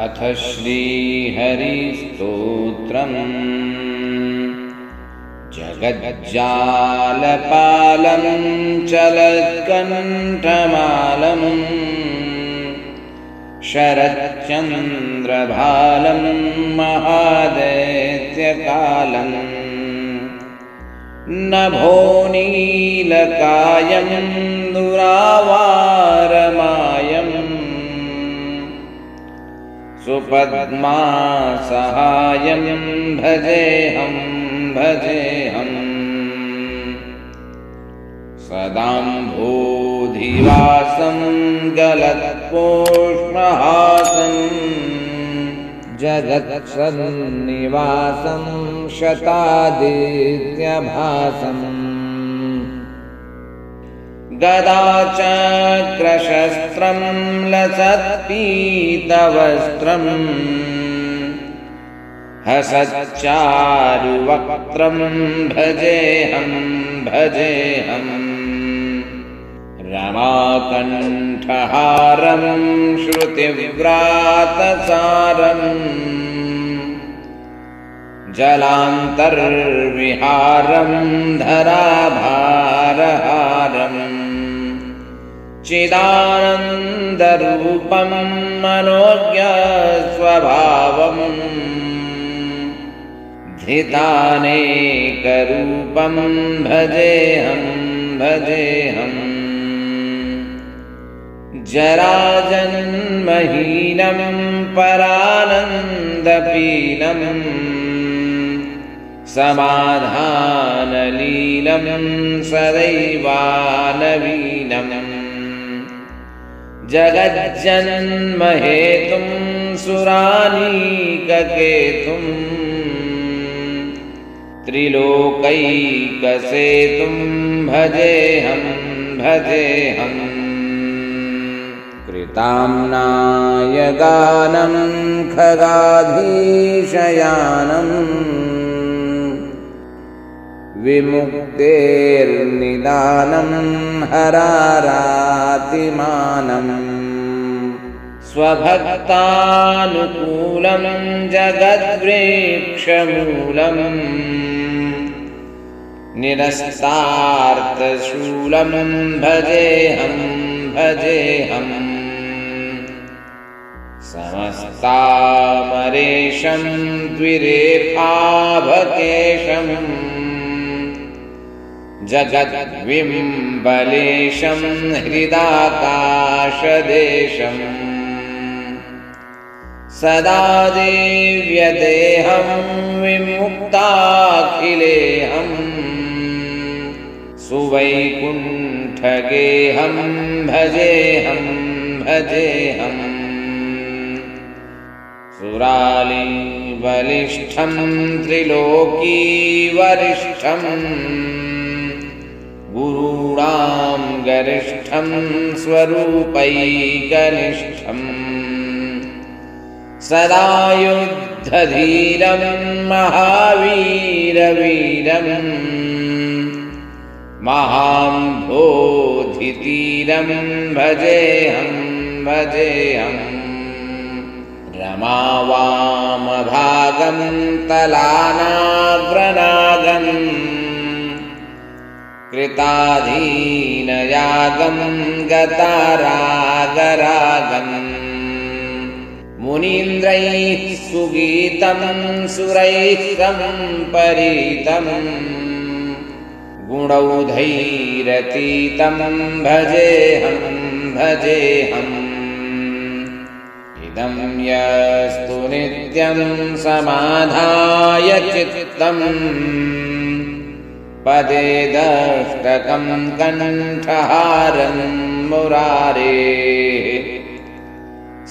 अथ श्रीहरिस्तोत्रम् जगज्जालपालं चलत्कण्ठमालं शरच्चन्द्रभालं महादैत्यकालं नभोनीलकायं दुरावारमायं सुपद्मासहायं भजेऽहं सदाम्भोधिवासं गलत्पोष्महासं जगत्सन्निवासं शतादित्यभासम् गदाचक्रशस्त्रं लसत्पीतवस्त्रं हसच्चारुवक्त्रं भजेऽहं रमाकण्ठहारं श्रुतिव्रातसारं जलान्तर्विहारं धराभारहारम् चिदानन्दरूपं मनोज्ञस्वभावं धृतानेकरूपं भजेऽहं जराजन्महीनं परानन्दपीनं समाधानलीलं सदैवानवीनम् जगज्जन्महेतुं सुरानीककेतुं त्रिलोकैकसेतुं भजेऽहं कृताम्नायगानं खगाधीशयानं विमुक्तेर्निदानं हरारातिमानं स्वभक्तानुकूलं जगद्वृक्षमूलं निरस्तार्थशूलं भजेऽहं समस्तामरेशं द्विरेफाभकेशं जगद्विम्बलेशं हृदाकाशदेशं सदा देव्यदेहं विमुक्ताखिलेऽहं सुवैकुण्ठगेहं भजेऽहं सुरालीबलिष्ठं त्रिलोकीवरिष्ठं गुरूणां गरिष्ठं स्वरूपैकनिष्ठं सदा युद्धधीरं महावीरवीरं महाम्भोधितीरं भजेऽहं रमावामभागं तलानाग्रनागं कृताधीनयागं गतारागरागं मुनीन्द्रैः सुगीतं सुरैः सम्परीतं गुणौघैरतीतं भजेऽहम् इदं यस्तु नित्यं समाधाय चित्तं पदे दष्टकं कण्ठहारं मुरारेः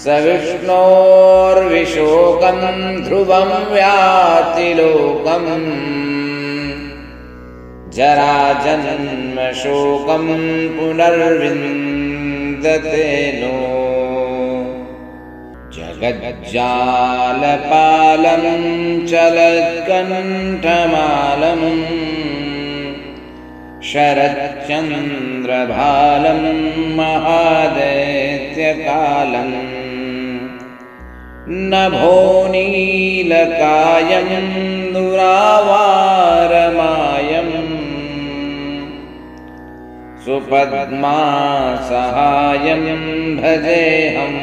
स विष्णोर्विशोकं ध्रुवं व्याति लोकं जराजन्मशोकं पुनर्विन्दते नो जगज्जालपालं चलत्कण्ठमालं शरच्चन्द्रभालं महादैत्यकालं नभोनीलकायं दुरावारमायम् सुपद्मासहायं भजेऽहं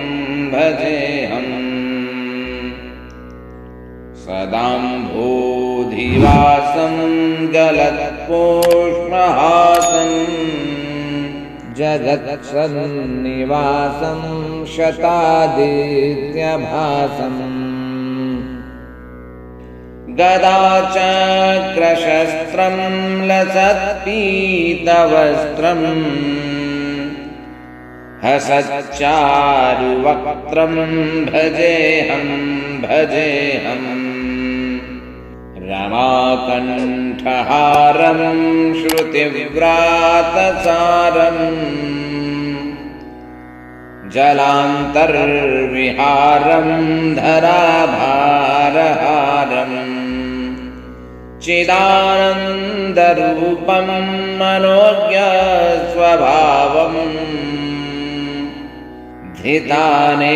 भजेऽहम् सदाम्भोधिवासं गलत्पोष्महासं जगत्सन्निवासं शतादित्यभासम् गदाचक्रशस्त्रं लसत्पीतवस्त्रं हसच्चारुवक्त्रं भजेऽहं भजेऽहम् रमाकण्ठहारं श्रुतिव्रातसारम् जलान्तर्विहारं धराभारहारम् चिदानन्दरूपं मनोज्ञस्वभावम् धितानेकरूपं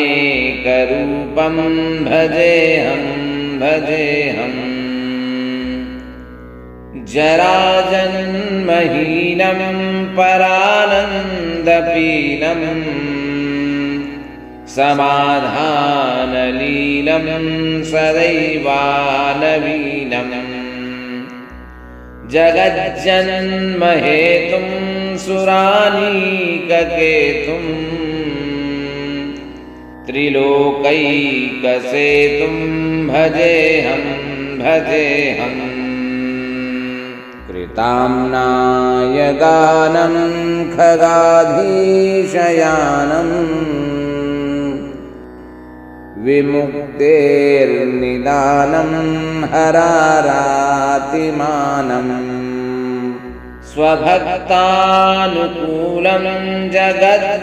भजेऽहं भजेऽहम् जराजन्महीनं परानन्दपीनं समाधानलीलं सदैवानवीनम् जगज्जन्महेतुं सुरानीककेतुं त्रिलोकैकसेतुं भजेऽहं भजेऽहम् कृताम्नाय गानं खगाधीशयानम् विमुक्तेर्निदानं हरारातिमानम् स्वभक्तानुकूलं जगद्वृक्षमूलम्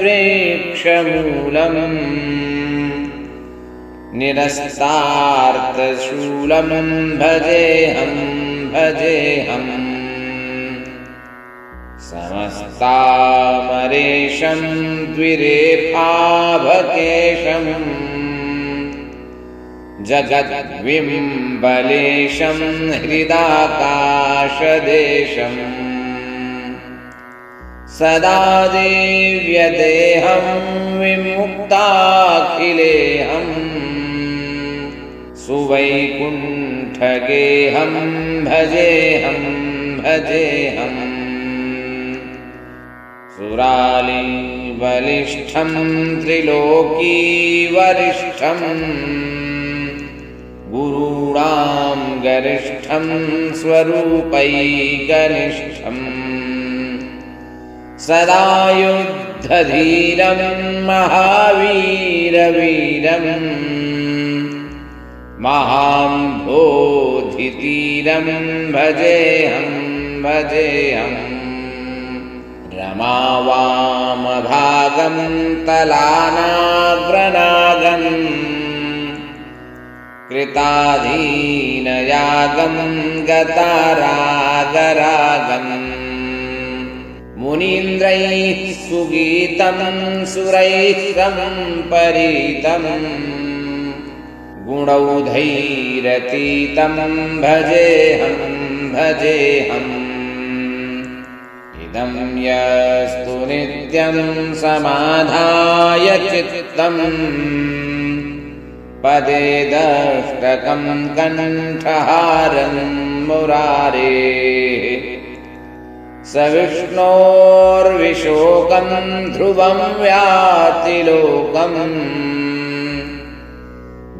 निरस्तार्थशूलं भजेऽहं भजेऽहम् समस्तामरेशं द्विरेफाभकेशम् जगद्विम्बलेशं हृदाकाशदेशम् सदा देव्यदेहं विमुक्ताखिलेऽहम् सुवैकुण्ठगेहं भजेऽहं भजेऽहम् सुरालीबलिष्ठं त्रिलोकीवरिष्ठम् गुरूणां गरिष्ठं स्वरूपैकनिष्ठम् सदा युद्धधीरं महावीरवीरम् महाम्भोधितीरं भजेऽहं भजेऽहम् रमावामभागं तलानाग्रनागम् कृताधीनयागं गतारागरागम् मुनीन्द्रैः सुगीतं सुरैः सम्परीतं गुणौधैरतीतं भजेऽहं भजेऽहम् इदं यस्तु नित्यं समाधाय चित्तम् पदे दष्टकं कण्ठहारं मुरारेः स विष्णोर्विशोकं ध्रुवं व्याति लोकम्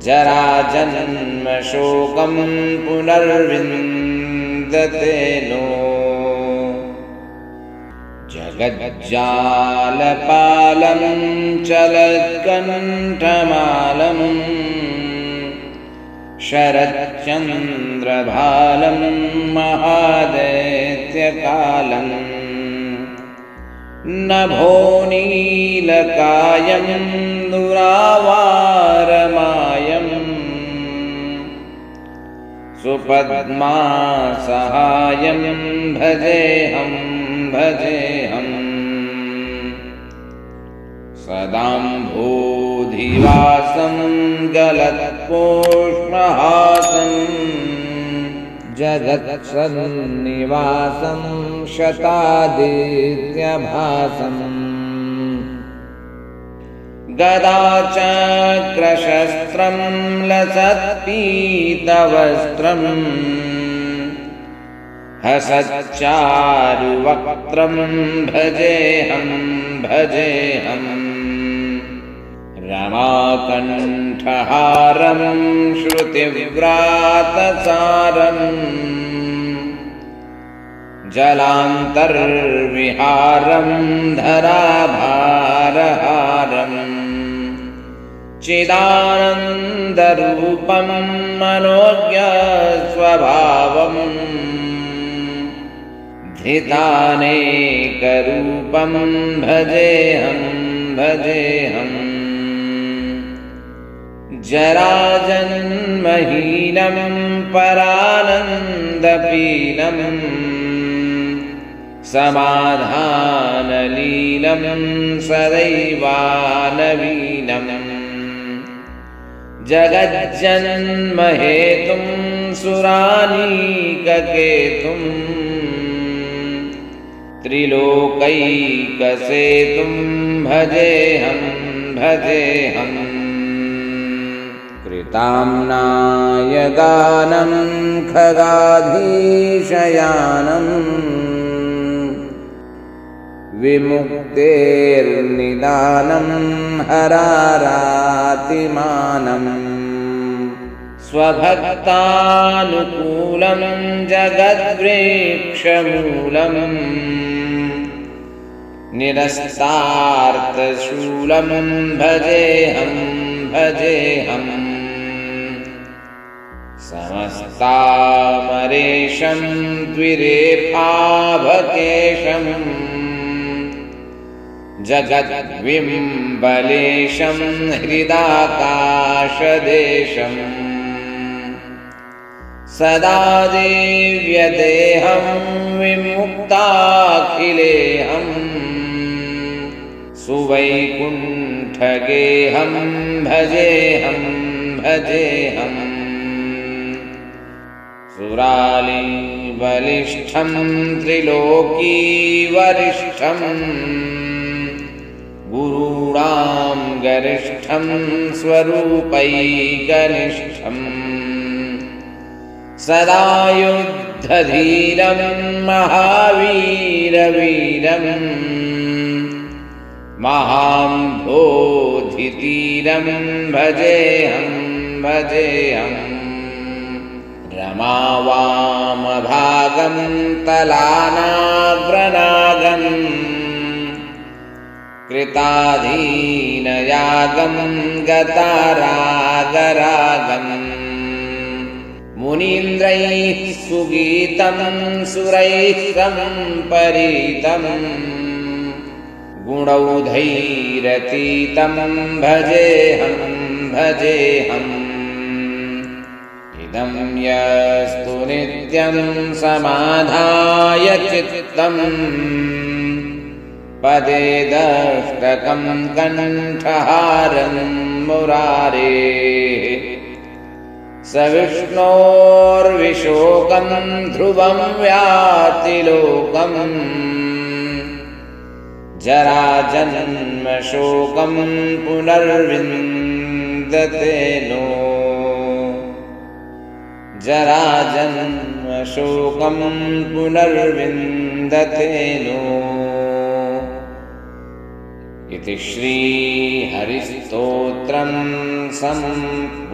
जराजन्मशोकं पुनर्विन्दते नो जगज्जालपालं चलत्कण्ठमालं शरच्चन्द्रभालं महादैत्यकालम् नभोनीलकायं दुरावारमायम् सुपद्मासहायं भजेऽहं भजेऽहम् सदाम्भोधिवास व्यासं गलत्पोष्महासं जगत्सन्निवासं शतादित्यभासम् गदाचक्रशस्त्रं लसत्पीतवस्त्रं हसच्चारुवक्त्रं भजेऽहं रमाकण्ठहारं श्रुतिव्रातसारम् जलान्तर्विहारं धराभारहारम् चिदानन्दरूपं मनोज्ञस्वभावम् धितानेकरूपं भजेऽहं जराजन्महीनं परानन्दपीनं समाधानलीलं सदैवानवीनम् जगज्जन्महेतुं सुरानीककेतुं त्रिलोकैकसेतुं भजेऽहं कृताम्नाय गानं खगाधीशयानम् विमुक्तेर्निदानं हरारातिमानम् स्वभक्तानुकूलं जगद्वृक्षमूलं निरस्तार्थशूलं भजेऽहं समस्तामरेशं द्विरेफाभकेशम् जगद्विम्बलेशं हृदाकाशदेशम् सदा देव्यदेहं विमुक्ताखिलेऽहं सुवैकुण्ठगेहं भजेऽहं सुरालीबलिष्ठं त्रिलोकीवरिष्ठम् गुरूणां गरिष्ठं स्वरूपैकनिष्ठम् सदा युद्धधीरं महावीरवीरं महाम्भोधितीरं भजेऽहं रमावामभागं तलानाग्रनागम् कृताधीनयागं गतारागरागम् मुनीन्द्रैः सुगीतं सुरैः सम्परीतं गुणौधैरतीतं भजेऽहम् इदं यस्तु नित्यं समाधाय चित्तम् पदे दष्टकं कण्ठहारं मुरारेः स विष्णोर्विशोकं ध्रुवं व्याति लोकम् जराजन्मशोकं पुनर्विन्दते नो जराजन्मशोकं पुनर्विन्दते नो इति श्रीहरिस्तोत्रं सम्पूर्णम्।